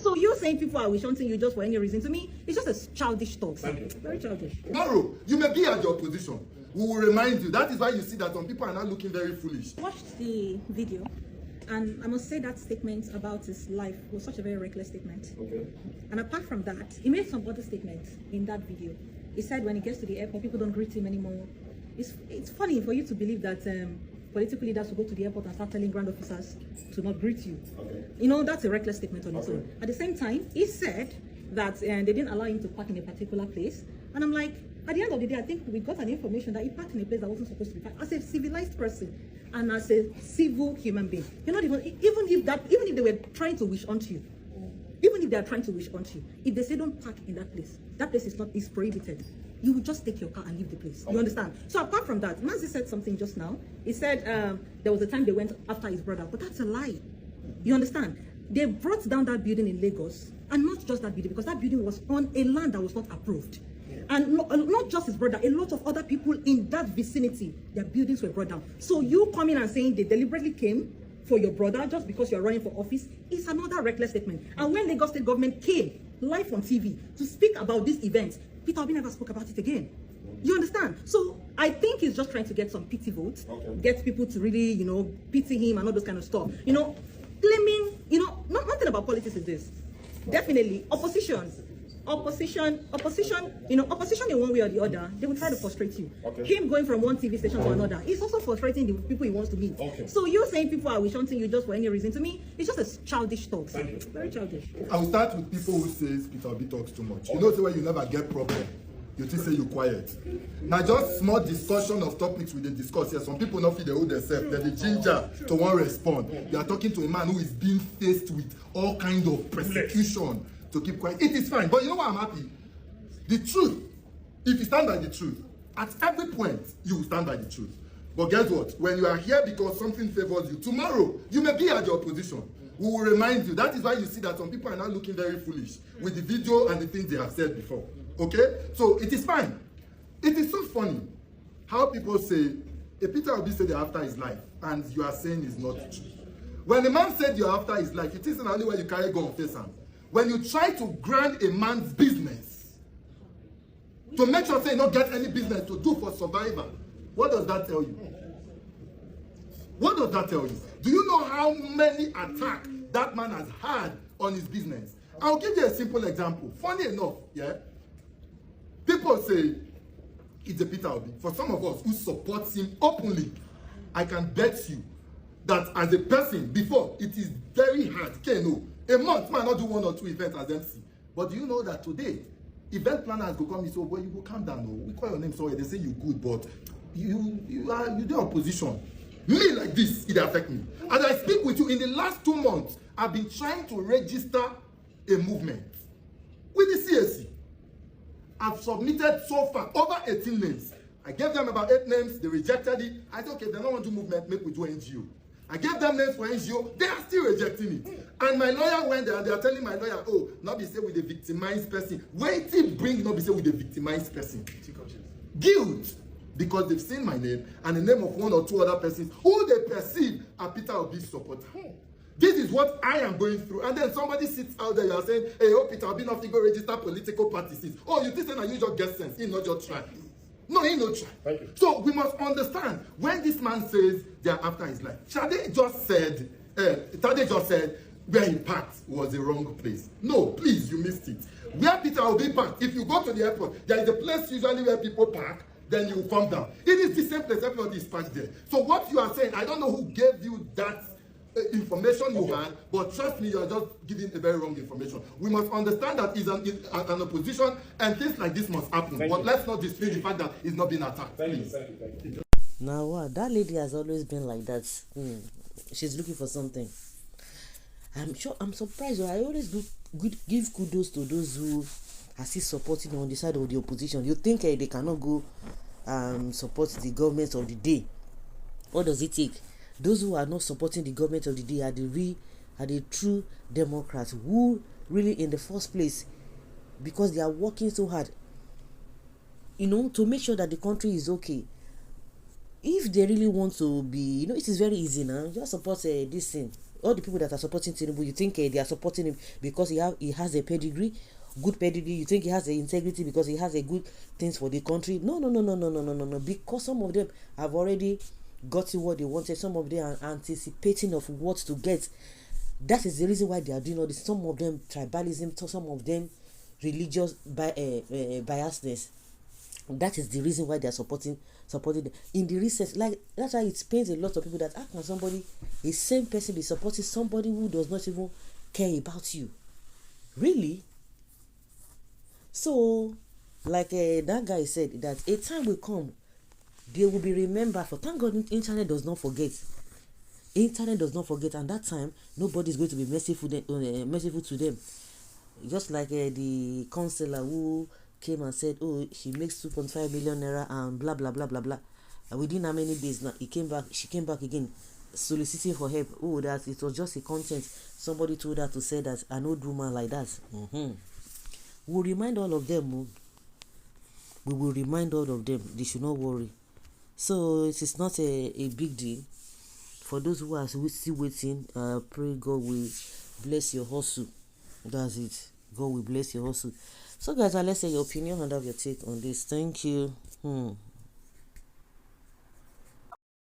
So you saying people are wishing you just for any reason, to me, it's just a childish talk. Very childish. Tomorrow, you may be at your position. We will remind you. That is why you see that some people are now looking very foolish. I watched the video, and I must say that statement about his life was such a very reckless statement. Okay. And apart from that, he made some other statements in that video. He said when he gets to the airport, people don't greet him anymore. It's funny for you to believe that political leaders will go to the airport and start telling ground officers to not greet you. Okay. You know, that's a reckless statement on its own. At the same time, he said that they didn't allow him to park in a particular place. And I'm like, at the end of the day, I think we got an information that he parked in a place that wasn't supposed to be parked. As a civilized person and as a civil human being, you're not even if they were trying to wish onto you, even if they are trying to wish onto you, if they say don't park in that place is prohibited. You will just take your car and leave the place. You understand? So apart from that, Mazi said something just now. He said there was a time they went after his brother, but that's a lie. You understand? They brought down that building in Lagos, and not just that building, because that building was on a land that was not approved. And not just his brother, a lot of other people in that vicinity, their buildings were brought down. So you coming and saying they deliberately came for your brother just because you're running for office is another reckless statement. And when Lagos State government came live on TV to speak about this event, Peter Obi never spoke about it again. You understand? So I think he's just trying to get some pity votes, get people to really, pity him and all those kind of stuff. Claiming, nothing about politics is this. Definitely, opposition in one way or the other, they will try to frustrate you. Him going from one TV station to another, he's also frustrating the people he wants to meet. So you saying people are wishing you just for any reason, to me, it's just a childish talk. Very childish. I'll start with people who says Peter Obi talks too much. You know, so when you never get problem, you just say you quiet. Now just small discussion of topics we dey discuss here. Some people not feel they hold themselves, they're the ginger to one respond. You are talking to a man who is being faced with all kind of persecution to keep quiet. It is fine, but you know why I'm happy? The truth, if you stand by the truth, at every point you will stand by the truth. But guess what? When you are here because something favors you, tomorrow you may be at your position. We will remind you. That is why you see that some people are now looking very foolish with the video and the things they have said before. Okay? So it is fine. It is so funny how people say, a Peter Obi said you're after his life, and you are saying it's not true. When a man said you're after his life, it isn't the only way you carry gun on face hand. When you try to grant a man's business to make sure say not get any business to do for survival, what does that tell you? What does that tell you? Do you know how many attacks that man has had on his business? I'll give you a simple example. Funny enough, yeah, people say it's a Peter Obi. For some of us who supports him openly, I can bet you that as a person before, it is very hard. A month might not do 1 or 2 events as MC. But do you know that today, event planners go come and say, well, you go calm down. No. We call your name, sorry. They say you good, but you do opposition. Me like this, it affect me. As I speak with you, in the last 2 months, I've been trying to register a movement with the CSC. I've submitted so far over 18 names. I gave them about 8 names. They rejected it. I said, okay, they don't want to do movement, make we do NGO. I gave them names for NGO. They are still rejecting it. And my lawyer went there and they are telling my lawyer, oh, not be say with a victimized person. Wait till bring not be say with a victimized person. Guilt. Because they've seen my name and the name of 1 or 2 other persons who they perceive are Peter Obi's supporter. This is what I am going through. And then somebody sits out there, you are saying, hey, oh, Peter Obi not to go register political parties. Oh, you think that you just get sense. He not just try. No, he no try. So we must understand when this man says they are after his life. Tade just said where he parked was the wrong place. No, please, you missed it. Where Peter Obi parked, if you go to the airport, there is a place usually where people park, then you come down. It is the same place, everybody is parked there. So what you are saying, I don't know who gave you that information you had, but trust me, you're just giving a very wrong information. We must understand that he's an opposition and things like this must happen. But let's not dispute the fact that he's not being attacked. Thank you. Now what? That lady has always been like that. She's looking for something. I'm surprised. I always give kudos to those who are still supporting on the side of the opposition. You think they cannot go support the government of the day? What does it take? Those who are not supporting the government of the day are the true Democrats who really in the first place, because they are working so hard, to make sure that the country is okay. If they really want to be, it is very easy now. Just support this thing. all the people that are supporting Tinubu, you think they are supporting him because he has a pedigree, good pedigree? You think he has the integrity because he has a good things for the country? No. Because some of them have already gotten what they wanted. Some of them are anticipating of what to get. That is the reason why they are doing all this. Some of them tribalism, some of them religious biasness. That is the reason why they are supporting them. In the research, like that's why it pains a lot of people that how can somebody, a same person, be supporting somebody who does not even care about you? Really? So, like that guy said, that a time will come, they will be remembered for. Thank God, internet does not forget. Internet does not forget, and that time nobody is going to be merciful to them. Just like the counselor who came and said, oh, she makes 2.5 million naira and blah blah blah blah blah. And within how many days now, she came back again, soliciting for help. Oh, that it was just a content. Somebody told her to say that an old woman like that. We'll remind all of them. We will remind all of them. They should not worry. So it is not a big deal. For those who are still waiting, pray God will bless your hustle. That's it. God will bless your hustle. So guys, let's say your opinion and have your take on this. Thank you.